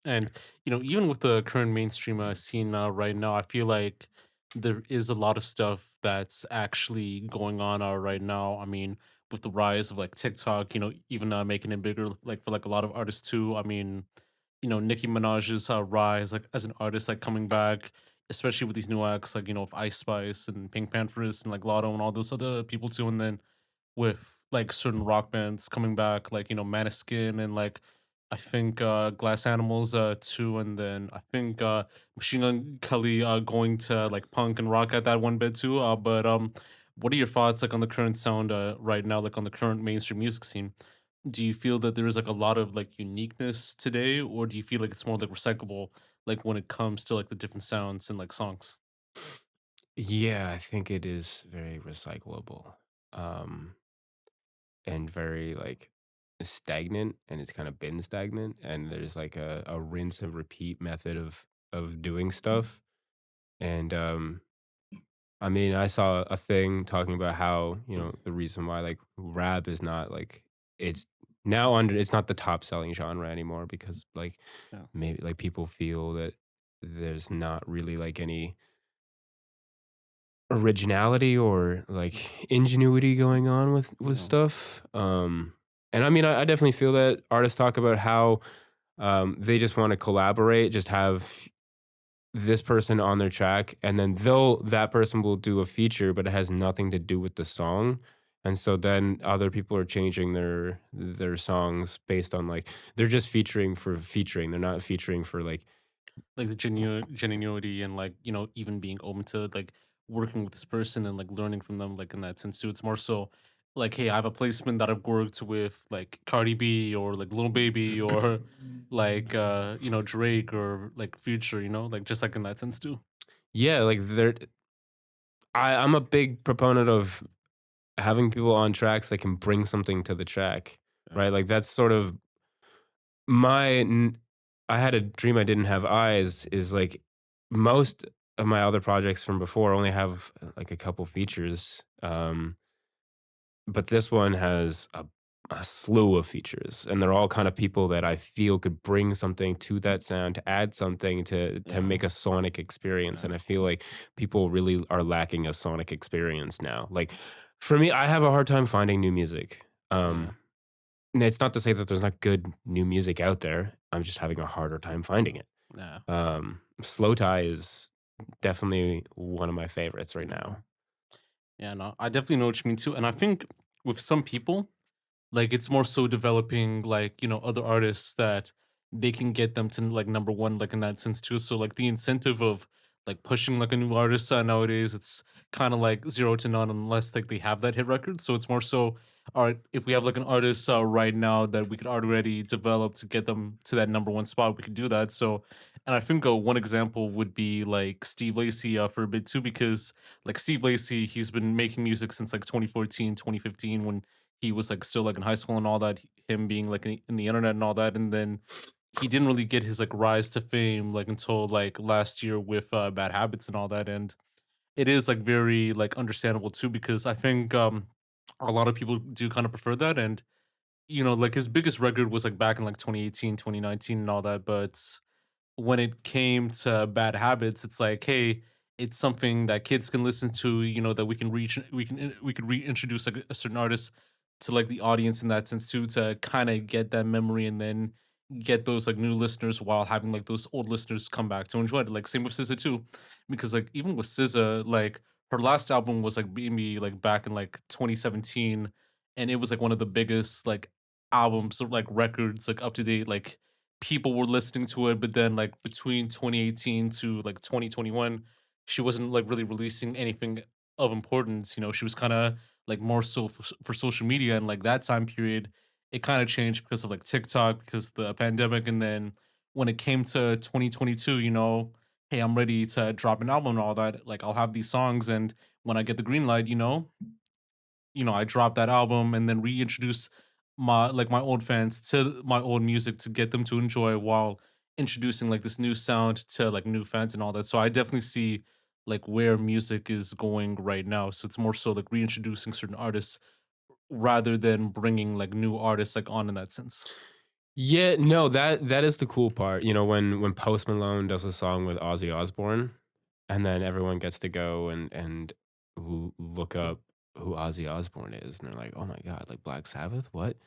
And even with the current mainstream scene right now, I feel like there is a lot of stuff that's actually going on right now. I mean, with the rise of like TikTok, even making it bigger, like for like a lot of artists too. I mean, Nicki Minaj's rise like as an artist, like coming back, especially with these new acts, like with Ice Spice and Pink Panthers and like Lotto and all those other people too. And then with like certain rock bands coming back, like Maneskin and like I think Glass Animals too, and then I think Machine Gun Kelly going to like punk and rock at that one bit too. But what are your thoughts like on the current sound right now, like on the current mainstream music scene? Do you feel that there is like a lot of like uniqueness today, or do you feel like it's more like recyclable, like when it comes to like the different sounds and like songs? Yeah, I think it is very recyclable, um, and very, like, stagnant, and it's kinda been stagnant, and there's, like, a rinse and repeat method of doing stuff, and, I mean, I saw a thing talking about how, the reason why, like, rap is not, like it's now under it's not the top selling genre anymore because, like, Yeah. maybe, like, people feel that there's not really, like, any originality or like ingenuity going on with Yeah. stuff. And I mean, I definitely feel that artists talk about how they just want to collaborate, just have this person on their track, and then that person will do a feature, but it has nothing to do with the song. And so then other people are changing their songs based on like they're just featuring for featuring. They're not featuring for like Like the genuinity and like even being open to like working with this person and like learning from them, like in that sense too. It's more so like, hey, I have a placement that I've worked with like Cardi B or like Little Baby or like Drake or like Future, like just like in that sense too. yeah, like I'm a big proponent of having people on tracks that can bring something to the track, Yeah. right? Like that's sort of my I had a dream I didn't have eyes is like most of my other projects from before only have like a couple features. But this one has a slew of features and they're all kind of people that I feel could bring something to that sound, to add something to Yeah. make a sonic experience. Yeah. And I feel like people really are lacking a sonic experience now. Like for me, I have a hard time finding new music. Yeah. And it's not to say that there's not good new music out there. I'm just having a harder time finding it. Yeah. Slow Tie is definitely one of my favorites right Yeah. now. Yeah, no, I definitely know what you mean too. And I think with some people, like, it's more so developing, like, other artists that they can get them to, like, number 1, like, in that sense too. So, like, the incentive of, like, pushing, like, a new artist, nowadays, it's kinda, like, 0 to none unless, like, they have that hit record. So it's more so, alright, if we have, like, an artist, right now that we could already develop to get them to that number 1 spot, we could do that. So and I think, one example would be, like, Steve Lacy, for a bit too, because, like, Steve Lacy, he's been making music since, like, 2014, 2015 when he was, like, still, like, in high school and all that, him being, like, in the internet and all that, and then he didn't really get his, like, rise to fame, like, until, like, last year with, Bad Habits and all that, and it is, like, very, like, understandable too because I think, a lot of people do kinda prefer that, and, like, his biggest record was, like, back in, like, 2018, 2019, and all that, but when it came to Bad Habits, it's like, hey, it's something that kids can listen to, that we could reintroduce like a certain artist to like the audience in that sense too, to kind of get that memory and then get those like new listeners while having like those old listeners come back to enjoy it. Like same with SZA too, because like even with SZA, like her last album was like maybe like back in like 2017, and it was like one of the biggest like albums or like records like up to date like people were listening to it, but then like between 2018 to like 2021, she wasn't like really releasing anything of importance. She was kind of like more so for social media, and like that time period, it kind of changed because of like TikTok, because the pandemic, and then when it came to 2022, hey, I'm ready to drop an album and all that. Like I'll have these songs, and when I get the green light, I dropped that album and then reintroduce my old fans to my old music to get them to enjoy while introducing like this new sound to like new fans and all that. So I definitely see like where music is going right now. So it's more so like reintroducing certain artists rather than bringing like new artists like on in that sense. Yeah, no, that is the cool part. You know, when Post Malone does a song with Ozzy Osbourne, and then everyone gets to go and look up who Ozzy Osbourne is, and they're like, "Oh my god, like Black Sabbath, what?"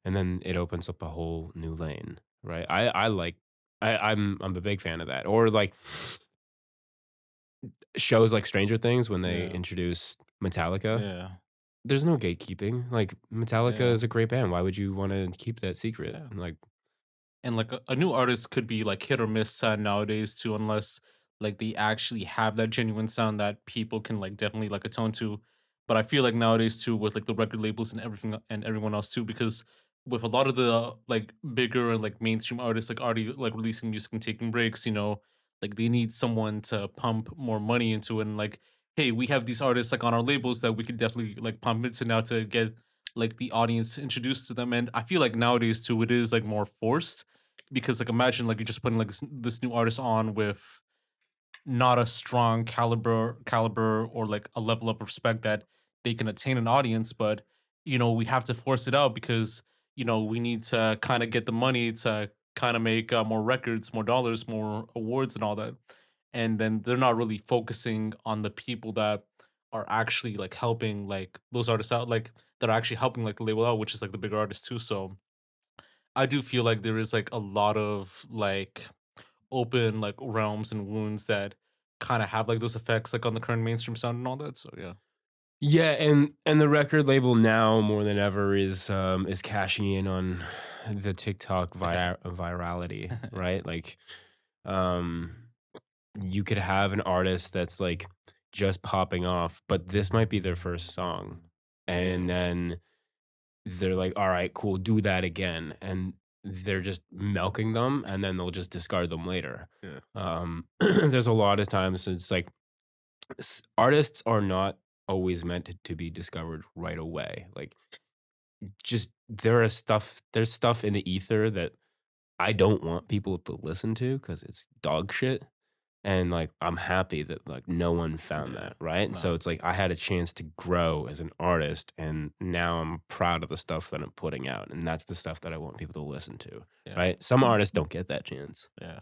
And then it opens up a whole new lane, right? I like I'm a big fan of that. Or like shows like Stranger Things when they Yeah, introduce Metallica. yeah, There's no gatekeeping. Like Metallica yeah, is a great band. Why would you want to keep that secret? yeah. Like, And like a new artist could be like hit or miss nowadays too, unless like they actually have that genuine sound that people can like definitely like atone to. But I feel like nowadays too, with like the record labels and everything and everyone else too, because with a lot of the like bigger and like mainstream artists like already like releasing music and taking breaks, like they need someone to pump more money into it. And like, hey, we have these artists like on our labels that we could definitely like pump into now to get like the audience introduced to them. And I feel like nowadays too, it is like more forced because like imagine like you're just putting like this new artist on with not a strong caliber or like a level of respect that they can attain an audience, but we have to force it out because we need to kind of get the money to kind of make more records, more dollars, more awards and all that. And then they're not really focusing on the people that are actually like helping like those artists out, like that are actually helping like the label out, which is like the bigger artists too. So I do feel like there is like a lot of like open like realms and wounds that kind of have like those effects like on the current mainstream sound and all that. So yeah. yeah, and the record label now more than ever is cashing in on the TikTok virality, right? Like, um, you could have an artist that's like just popping off, but this might be their first song, and Yeah. then they're like, "All right, cool, do that again," and they're just milking them, and then they'll just discard them later. Yeah. There's a lot of times it's like artists are not always meant to be discovered right away. Like, just there's stuff in the ether that I don't want people to listen to because it's dog shit. And like I'm happy that like no one found Yeah. that, right? So No. it's like I had a chance to grow as an artist, and now I'm proud of the stuff that I'm putting out, and that's the stuff that I want people to listen to, Yeah. right? Some artists don't get that chance. Yeah.